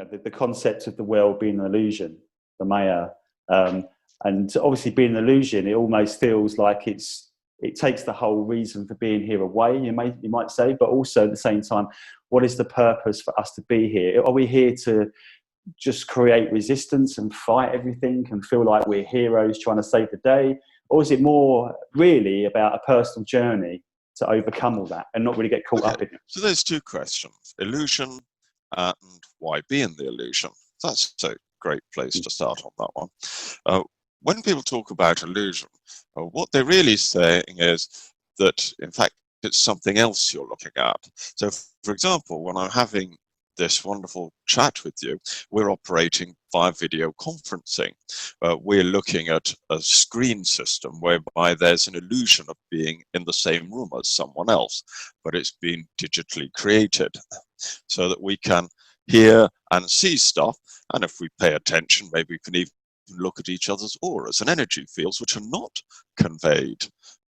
the concept of the world being an illusion, the Maya, and obviously being an illusion, it almost feels like it takes the whole reason for being here away, you might say, but also at the same time, what is the purpose for us to be here? Are we here to just create resistance and fight everything and feel like we're heroes trying to save the day? Or is it more really about a personal journey to overcome all that and not really get caught up in it? So there's two questions: illusion and why be in the illusion. That's a great place to start on that one. When people talk about illusion, what they're really saying is that, in fact, it's something else you're looking at. So, for example, when I'm having this wonderful chat with you, we're operating via video conferencing. We're looking at a screen system whereby there's an illusion of being in the same room as someone else, but it's been digitally created so that we can hear and see stuff. And if we pay attention, maybe we can even look at each other's auras and energy fields, which are not conveyed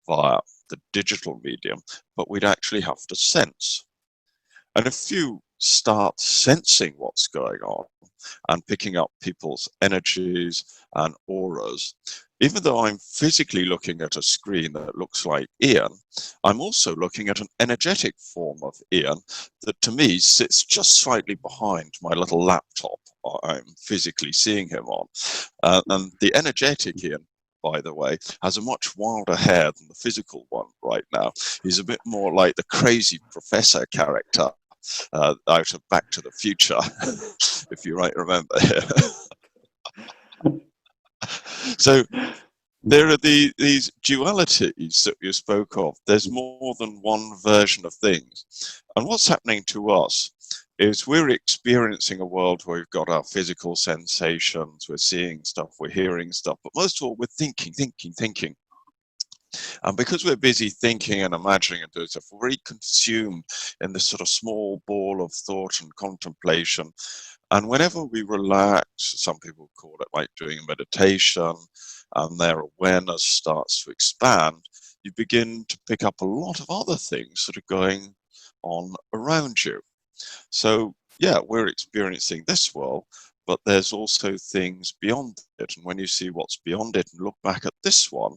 via the digital medium, but we'd actually have to sense. And if you start sensing what's going on and picking up people's energies and auras, even though I'm physically looking at a screen that looks like Ian, I'm also looking at an energetic form of Ian that to me sits just slightly behind my little laptop I'm physically seeing him on. And the energetic Ian, by the way, has a much wilder hair than the physical one right now. He's a bit more like the crazy professor character out of Back to the Future, if you might remember. So there are these dualities that you spoke of. There's more than one version of things. And what's happening to us is we're experiencing a world where we've got our physical sensations, we're seeing stuff, we're hearing stuff, but most of all, we're thinking. And because we're busy thinking and imagining and doing stuff, we're very consumed in this sort of small ball of thought and contemplation. And whenever we relax, some people call it like doing a meditation, and their awareness starts to expand, you begin to pick up a lot of other things that are going on around you. So, yeah, we're experiencing this world, but there's also things beyond it. And when you see what's beyond it and look back at this one,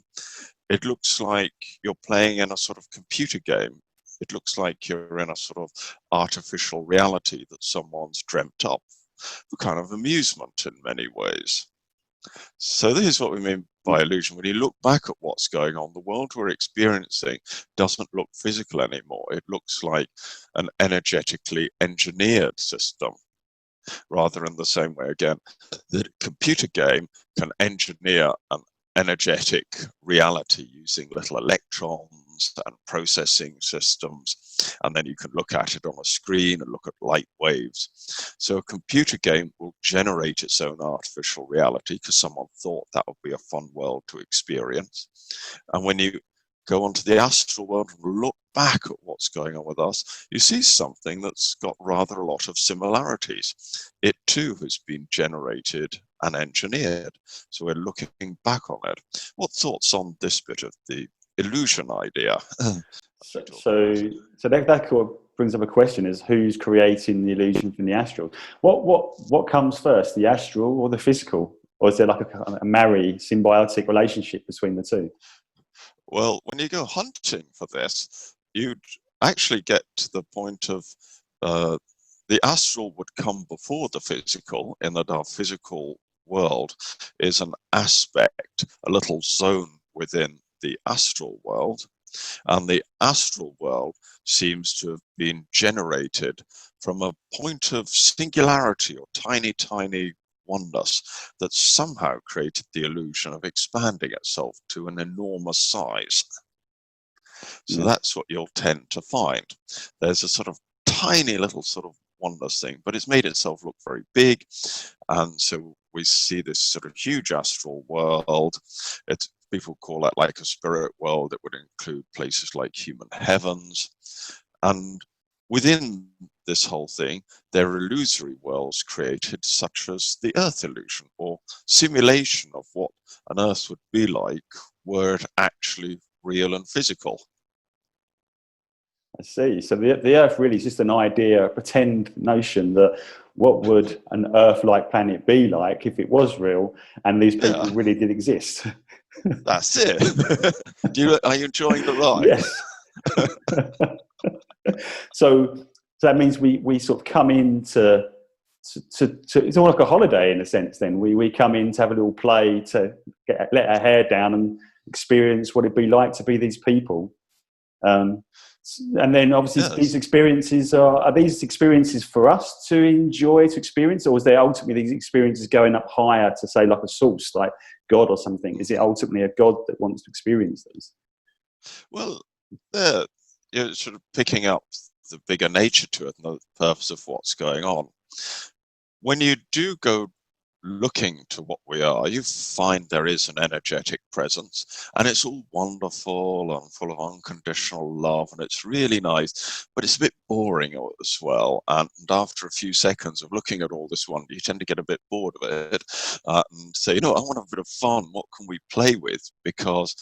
it looks like you're playing in a sort of computer game. It looks like you're in a sort of artificial reality that someone's dreamt up for kind of amusement in many ways. So this is what we mean by illusion. When you look back at what's going on, the world we're experiencing doesn't look physical anymore. It looks like an energetically engineered system, rather in the same way, again, that a computer game can engineer an energetic reality using little electrons and processing systems, and then you can look at it on a screen and look at light waves. So a computer game will generate its own artificial reality because someone thought that would be a fun world to experience. And when you go onto the astral world and look back at what's going on with us, you see something that's got rather a lot of similarities. It too has been generated and engineered. So we're looking back on it. What thoughts on this bit of the illusion idea? So that brings up a question: is who's creating the illusion from the astral? What comes first, the astral or the physical, or is there like a marry symbiotic relationship between the two? Well, when you go hunting for this, you'd actually get to the point of the astral would come before the physical, in that our physical world is an aspect, a little zone within the astral world. And the astral world seems to have been generated from a point of singularity or tiny, tiny oneness that somehow created the illusion of expanding itself to an enormous size. So that's what you'll tend to find. There's a sort of tiny little sort of oneness thing, but it's made itself look very big. And so we see this sort of huge astral world. People call that like a spirit world. It would include places like human heavens. And within this whole thing, there are illusory worlds created, such as the Earth illusion, or simulation of what an Earth would be like were it actually real and physical. I see. So the Earth really is just an idea, a pretend notion that what would an Earth-like planet be like if it was real and these people really did exist? That's it. Are you enjoying the ride? Yes. So that means we sort of come in to it's all like a holiday in a sense. Then we come in to have a little play, to let our hair down and experience what it'd be like to be these people. And then obviously these experiences are these experiences for us to enjoy, to experience, or is there ultimately these experiences going up higher to, say, like a source, like God or something? Is it ultimately a God that wants to experience these? Well, you're sort of picking up the bigger nature to it and the purpose of what's going on. When you do go looking to what we are, you find there is an energetic presence, and it's all wonderful and full of unconditional love, and it's really nice, but it's a bit boring as well. And after a few seconds of looking at all this wonder, you tend to get a bit bored of it and say, I want to have a bit of fun. What can we play with? Because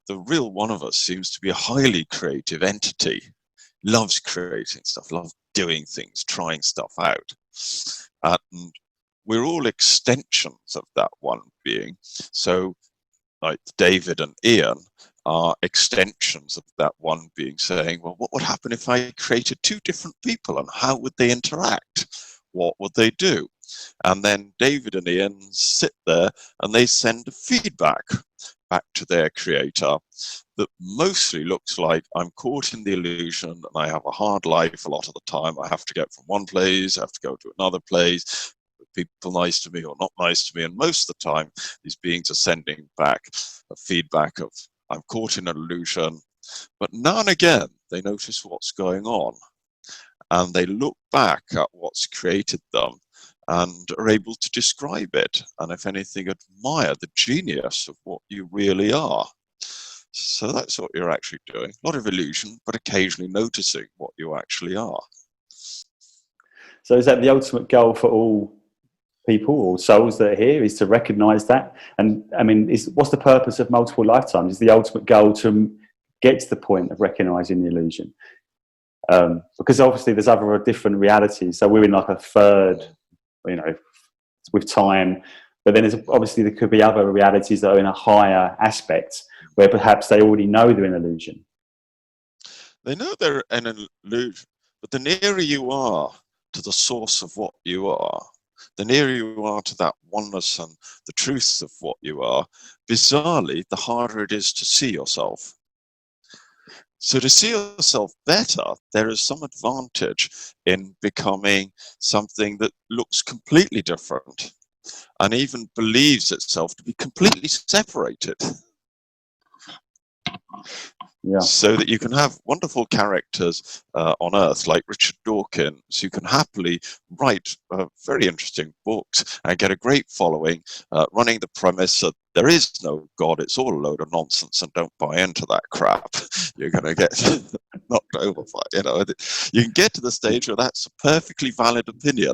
the real one of us seems to be a highly creative entity, loves creating stuff, loves doing things, trying stuff out. And we're all extensions of that one being. So like David and Ian are extensions of that one being, saying, well, what would happen if I created two different people, and how would they interact? What would they do? And then David and Ian sit there and they send a feedback back to their creator that mostly looks like, I'm caught in the illusion and I have a hard life a lot of the time. I have to get from one place, I have to go to another place, people nice to me or not nice to me. And most of the time, these beings are sending back a feedback of, I'm caught in an illusion. But now and again, they notice what's going on, and they look back at what's created them and are able to describe it, and if anything, admire the genius of what you really are. So that's what you're actually doing. A lot of illusion, but occasionally noticing what you actually are. So is that the ultimate goal for all people or souls that are here, is to recognize that? And I mean, what's the purpose of multiple lifetimes? Is the ultimate goal to get to the point of recognizing the illusion? Because obviously there's other different realities. So we're in like a third, with time, but then obviously there could be other realities that are in a higher aspect where perhaps they already know they're an illusion. They know they're an illusion, but the nearer you are to the source of what you are, the nearer you are to that oneness and the truth of what you are, bizarrely, the harder it is to see yourself. So to see yourself better, there is some advantage in becoming something that looks completely different and even believes itself to be completely separated. Yeah. So that you can have wonderful characters on Earth like Richard Dawkins, who can happily write very interesting books and get a great following, running the premise that there is no God, it's all a load of nonsense, and don't buy into that crap. You're going to get knocked over by it. You can get to the stage where that's a perfectly valid opinion.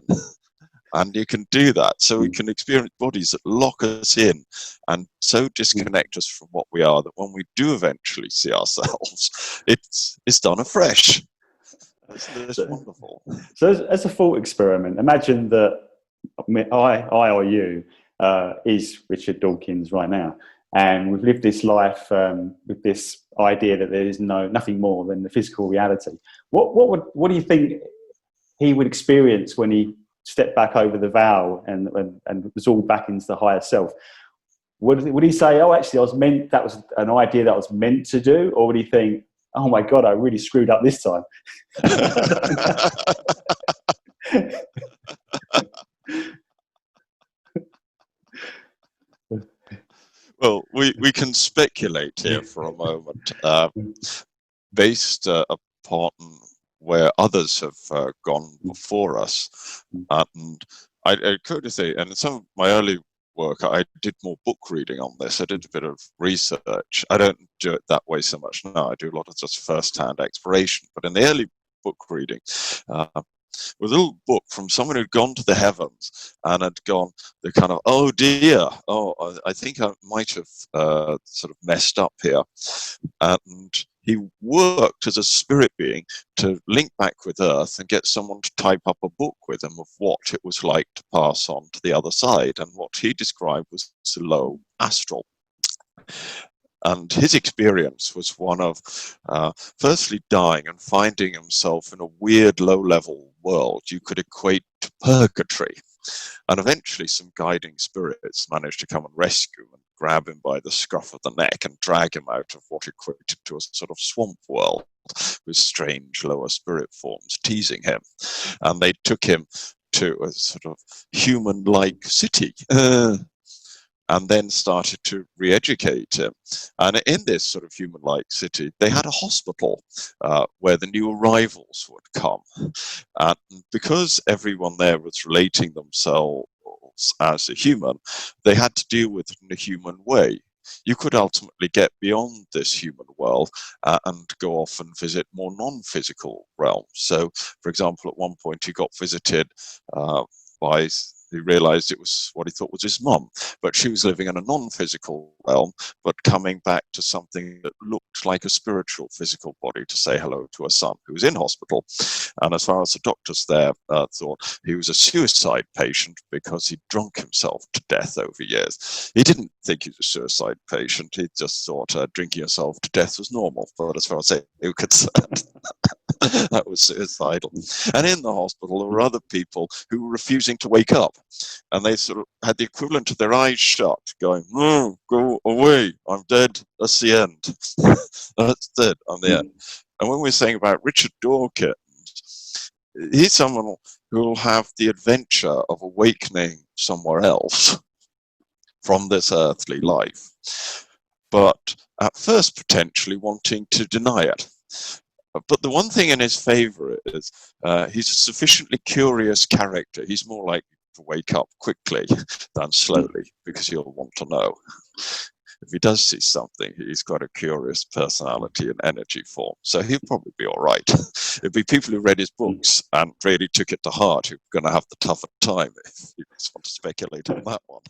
And you can do that. So we can experience bodies that lock us in and so disconnect us from what we are that when we do eventually see ourselves, it's done afresh. It's wonderful. So as a thought experiment, imagine that I or you is Richard Dawkins right now. And we've lived this life with this idea that there is nothing more than the physical reality. What do you think he would experience when he stepped back over the veil and was all back into the higher self? Would he say, oh, actually, that was an idea that I was meant to do? Or would he think, oh my God, I really screwed up this time? Well, we can speculate here for a moment, based upon where others have gone before us. And I could say, and in some of my early work, I did more book reading on this. I did a bit of research. I don't do it that way so much now. I do a lot of just first-hand exploration. But in the early book reading, with a little book from someone who'd gone to the heavens and had gone, the kind of, oh dear, I think I might have sort of messed up here. And he worked as a spirit being to link back with Earth and get someone to type up a book with him of what it was like to pass on to the other side, and what he described was the low astral. And his experience was one of firstly dying and finding himself in a weird low-level world you could equate to purgatory. And eventually some guiding spirits managed to come and rescue him and grab him by the scruff of the neck and drag him out of what equated to a sort of swamp world with strange lower spirit forms teasing him. And they took him to a sort of human-like city. And then started to re-educate him. And in this sort of human-like city, they had a hospital where the new arrivals would come. And because everyone there was relating themselves as a human, they had to deal with it in a human way. You could ultimately get beyond this human world and go off and visit more non-physical realms. So, for example, at one point he got visited by... He realized it was what he thought was his mum, but she was living in a non-physical realm, but coming back to something that looked like a spiritual physical body to say hello to her son who was in hospital. And as far as the doctors there thought, he was a suicide patient because he'd drunk himself to death over years. He didn't think he was a suicide patient. He just thought drinking yourself to death was normal. But as far as they were concerned, that was suicidal. And in the hospital, there were other people who were refusing to wake up. And they sort of had the equivalent of their eyes shut, going, "No, go away, I'm dead, that's the end." That's it, I'm the end. And when we're saying about Richard Dawkins, he's someone who will have the adventure of awakening somewhere else from this earthly life, but at first potentially wanting to deny it. But the one thing in his favor is he's a sufficiently curious character. He's more likely to wake up quickly than slowly, because he'll want to know. If he does see something, he's got a curious personality and energy form, so he'll probably be all right. It'd be people who read his books and really took it to heart who are going to have the tougher time if you just want to speculate on that one.